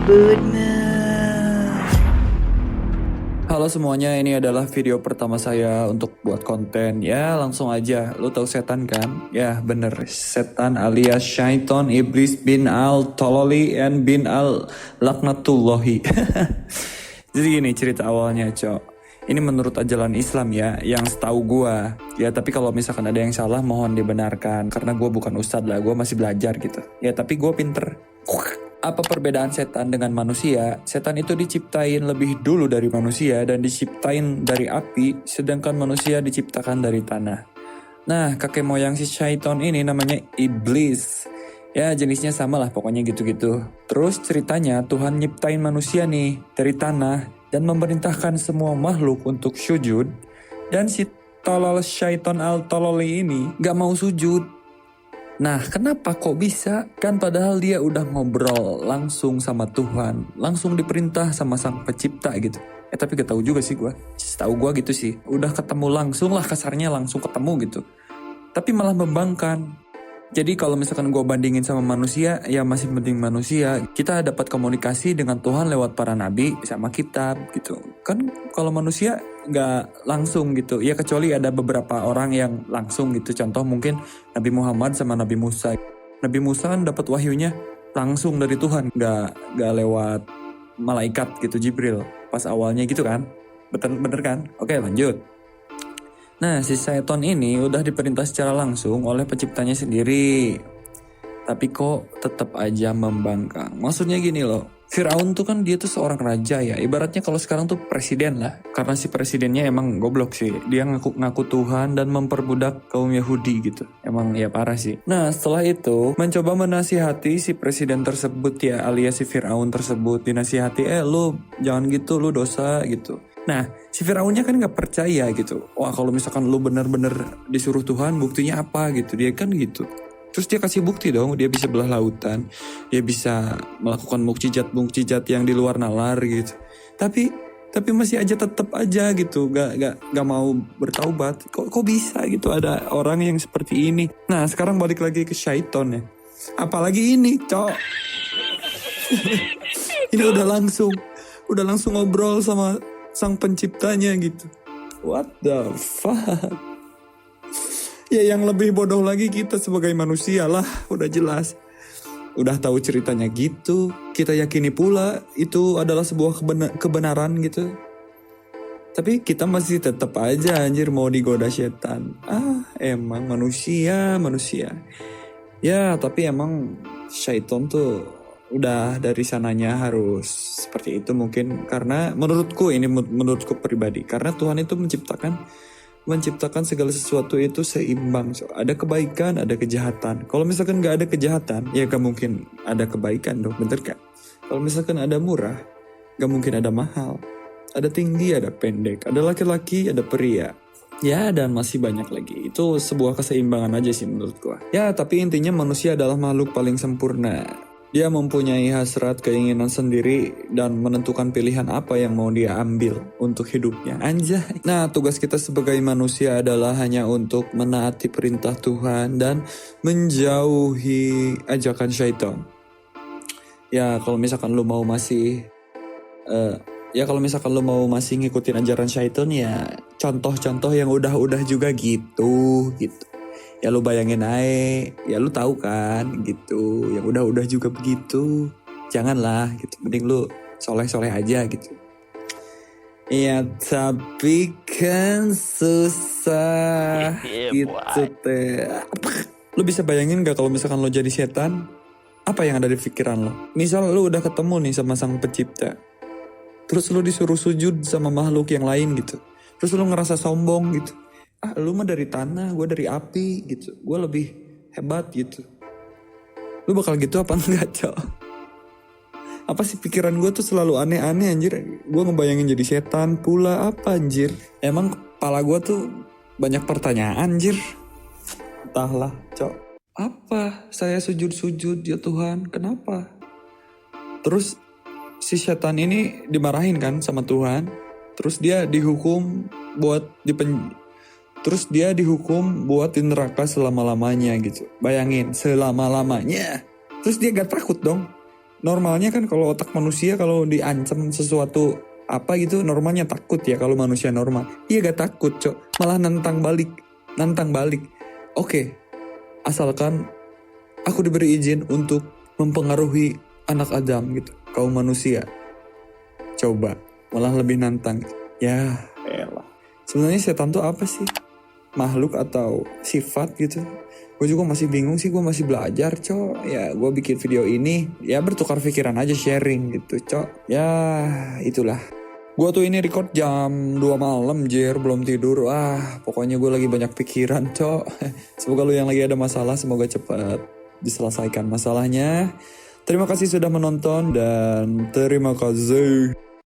Benar. Halo semuanya, ini adalah video pertama saya untuk buat konten. Ya langsung aja, lu tahu setan kan? Ya bener, setan alias syaiton, iblis bin al-tololi and bin al-laknatullahi. Jadi gini cerita awalnya cok. Ini menurut ajaran Islam ya, yang setahu gua. Ya tapi kalau misalkan ada yang salah mohon dibenarkan. Karena gua bukan ustadz lah, gua masih belajar gitu. Ya tapi gua pinter. Apa perbedaan setan dengan manusia? Setan itu diciptain lebih dulu dari manusia dan diciptain dari api, sedangkan manusia diciptakan dari tanah. Nah, kakek moyang si syaiton ini namanya iblis. Ya, jenisnya sama lah pokoknya gitu-gitu. Terus ceritanya Tuhan nyiptain manusia nih dari tanah dan memerintahkan semua makhluk untuk sujud. Dan si tolol syaiton al-tololi ini gak mau sujud. Nah, kenapa kok bisa? Kan padahal dia udah ngobrol langsung sama Tuhan, langsung diperintah sama sang pencipta gitu. Tapi gak tahu juga sih gue. Setahu gue gitu sih. Udah ketemu langsung lah, kasarnya langsung ketemu gitu. Tapi malah membangkang. Jadi kalau misalkan gue bandingin sama manusia, ya masih penting manusia. Kita dapat komunikasi dengan Tuhan lewat para nabi sama kitab gitu. Kan kalau manusia nggak langsung gitu. Ya kecuali ada beberapa orang yang langsung gitu. Contoh mungkin Nabi Muhammad sama Nabi Musa. Nabi Musa kan dapat wahyunya langsung dari Tuhan. Nggak lewat malaikat gitu, Jibril. Pas awalnya gitu kan. Bener kan? Oke lanjut. Nah, si Saiton ini udah diperintah secara langsung oleh penciptanya sendiri. Tapi kok tetap aja membangkang. Maksudnya gini loh, Firaun tuh kan dia tuh seorang raja ya. Ibaratnya kalau sekarang tuh presiden lah. Karena si presidennya emang goblok sih. Dia ngaku Tuhan dan memperbudak kaum Yahudi gitu. Emang ya parah sih. Nah, setelah itu mencoba menasihati si presiden tersebut ya, alias si Firaun tersebut. Dinasihati, lu jangan gitu, lu dosa gitu. Nah, si Firaunnya kan gak percaya gitu. Wah, kalau misalkan lu bener-bener disuruh Tuhan, buktinya apa gitu. Dia kan gitu. Terus dia kasih bukti dong, dia bisa belah lautan. Dia bisa melakukan mukjizat-mukjizat yang di luar nalar gitu. Tapi masih aja tetap aja gitu. Gak mau bertaubat. Kok bisa gitu ada orang yang seperti ini. Nah, sekarang balik lagi ke syaiton ya. Apalagi ini, cok. Ini udah langsung ngobrol sama sang penciptanya gitu. What the fuck? Ya yang lebih bodoh lagi kita sebagai manusia lah, udah jelas. Udah tahu ceritanya gitu, kita yakini pula itu adalah sebuah kebenaran gitu. Tapi kita masih tetap aja anjir mau digoda setan. Emang manusia. Ya tapi emang syaiton tuh udah dari sananya harus seperti itu mungkin karena menurutku pribadi karena Tuhan itu menciptakan segala sesuatu itu seimbang. So, ada kebaikan, ada kejahatan. Kalau misalkan nggak ada kejahatan, ya gak mungkin ada kebaikan dong, bener kan? Kalau misalkan ada murah, gak mungkin ada mahal. Ada tinggi, ada pendek, ada laki-laki, ada pria. Ya dan masih banyak lagi. Itu sebuah keseimbangan aja sih menurut gua. Ya tapi intinya manusia adalah makhluk paling sempurna. Dia mempunyai hasrat keinginan sendiri dan menentukan pilihan apa yang mau dia ambil untuk hidupnya. Anjay. Nah, tugas kita sebagai manusia adalah hanya untuk menaati perintah Tuhan dan menjauhi ajakan syaitan. Ya, kalau misalkan lu mau masih ngikutin ajaran syaitan ya contoh-contoh yang udah-udah juga gitu. Ya lu bayangin aja, ya lu tahu kan gitu, yang udah-udah juga begitu. Janganlah gitu, mending lu soleh-soleh aja gitu. Iya tapi kan susah gitu teh. Lu bisa bayangin gak kalau misalkan lo jadi setan, apa yang ada di pikiran lo? Misal lu udah ketemu nih sama sang pencipta, terus lu disuruh sujud sama makhluk yang lain gitu. Terus lu ngerasa sombong gitu. Lu mah dari tanah, gue dari api gitu. Gue lebih hebat gitu. Lu bakal gitu apa enggak, cok? Apa sih pikiran gue tuh selalu aneh-aneh anjir. Gue ngebayangin jadi setan pula apa anjir. Emang kepala gue tuh banyak pertanyaan anjir. Entahlah, cok. Apa? Saya sujud-sujud ya Tuhan, kenapa? Terus si setan ini dimarahin kan sama Tuhan. Terus dia dihukum buat Terus dia dihukum buat di neraka selama-lamanya gitu. Bayangin, selama-lamanya. Terus dia gak takut dong. Normalnya kan kalau otak manusia kalau diancam sesuatu apa gitu normalnya takut ya kalau manusia normal. Iya gak takut cok, malah nantang balik. Nantang balik. Oke, asalkan aku diberi izin untuk mempengaruhi anak Adam gitu, kaum manusia. Coba, malah lebih nantang. Ya, elah. Sebenarnya setan tuh apa sih? Makhluk atau sifat gitu? Gue juga masih bingung sih, gue masih belajar, cok. Ya, gue bikin video ini, ya bertukar pikiran aja, sharing gitu, cok. Ya, itulah. Gue tuh ini record jam 2 malam, Jer, belum tidur. Wah, pokoknya gue lagi banyak pikiran, cok. Semoga lu yang lagi ada masalah, semoga cepat diselesaikan masalahnya. Terima kasih sudah menonton dan terima kasih.